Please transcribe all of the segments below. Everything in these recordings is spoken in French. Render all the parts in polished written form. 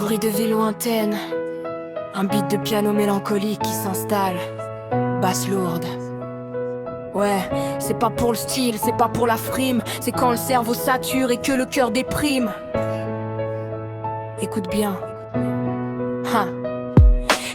bruit de vie lointaine, un beat de piano mélancolique qui s'installe, basse lourde. Ouais, c'est pas pour le style, c'est pas pour la frime, c'est quand le cerveau sature et que le cœur déprime. Écoute bien.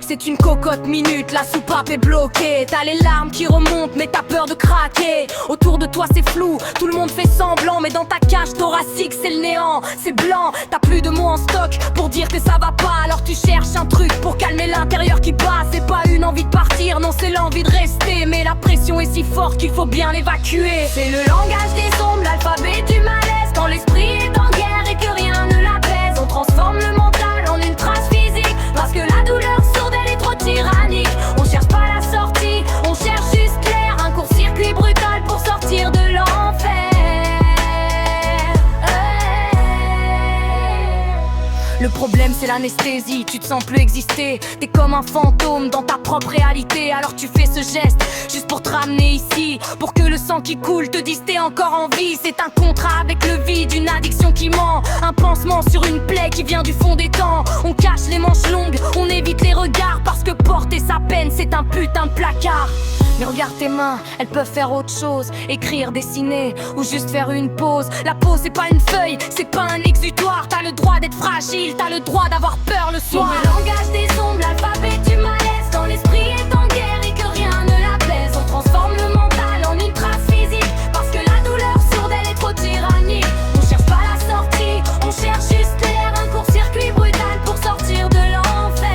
C'est une cocotte minute, la soupape est bloquée. T'as les larmes qui remontent mais t'as peur de craquer. Autour de toi c'est flou, tout le monde fait semblant, mais dans ta cage thoracique c'est le néant, c'est blanc. T'as plus de mots en stock pour dire que ça va pas, alors tu cherches un truc pour calmer l'intérieur qui bat. C'est pas une envie de partir, non c'est l'envie de rester, mais la pression est si forte qu'il faut bien l'évacuer. C'est le langage des ombres, l'alphabet du malaise. Quand l'esprit est en guerre et que rien ne l'apaise, on transforme le mental en une trace physique, parce que la douleur sourde elle est trop tyrannique. On cherche pas la sortie, on cherche juste l'air, un court-circuit brutal pour sortir de l'enfer. Le problème c'est l'anesthésie, tu te sens plus exister. T'es comme un fantôme dans ta propre réalité. Alors tu fais ce geste juste pour te ramener ici, pour que le sang qui coule te dise t'es encore en vie. C'est un contrat avec le vide, une addiction qui ment, un pansement sur une plaie qui vient du fond des temps. On cache les manches longues, on évite les regards, parce que porter sa peine c'est un putain de placard. Mais regarde tes mains, elles peuvent faire autre chose, écrire, dessiner ou juste faire une pause. La peau c'est pas une feuille, c'est pas un exutoire. T'as le droit d'être fragile, t'as le droit d'avoir peur le soir. Le langage des ombres, l'alphabet du malaise. Quand l'esprit est en guerre et que rien ne l'apaise, on transforme le mental en une trace physique, parce que la douleur sourde elle est trop tyrannique. On cherche pas la sortie, on cherche juste l'air, un court-circuit brutal pour sortir de l'enfer.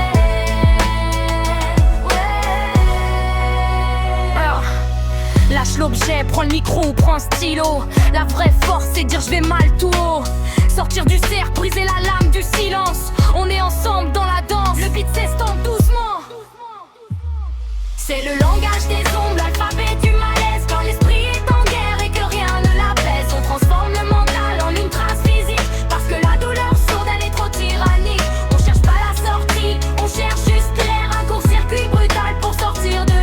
Lâche l'objet, prends le micro, prends un stylo. La vraie force c'est dire je vais mal tout haut. Sortir du cercle, briser la lame du silence. On est ensemble dans la danse, le beat s'estompe doucement. C'est le langage des ombres, l'alphabet du malaise. Quand l'esprit est en guerre et que rien ne l'apaise, on transforme le mental en une trace physique, parce que la douleur sourde elle est trop tyrannique. On cherche pas la sortie, on cherche juste l'air, un court-circuit brutal pour sortir de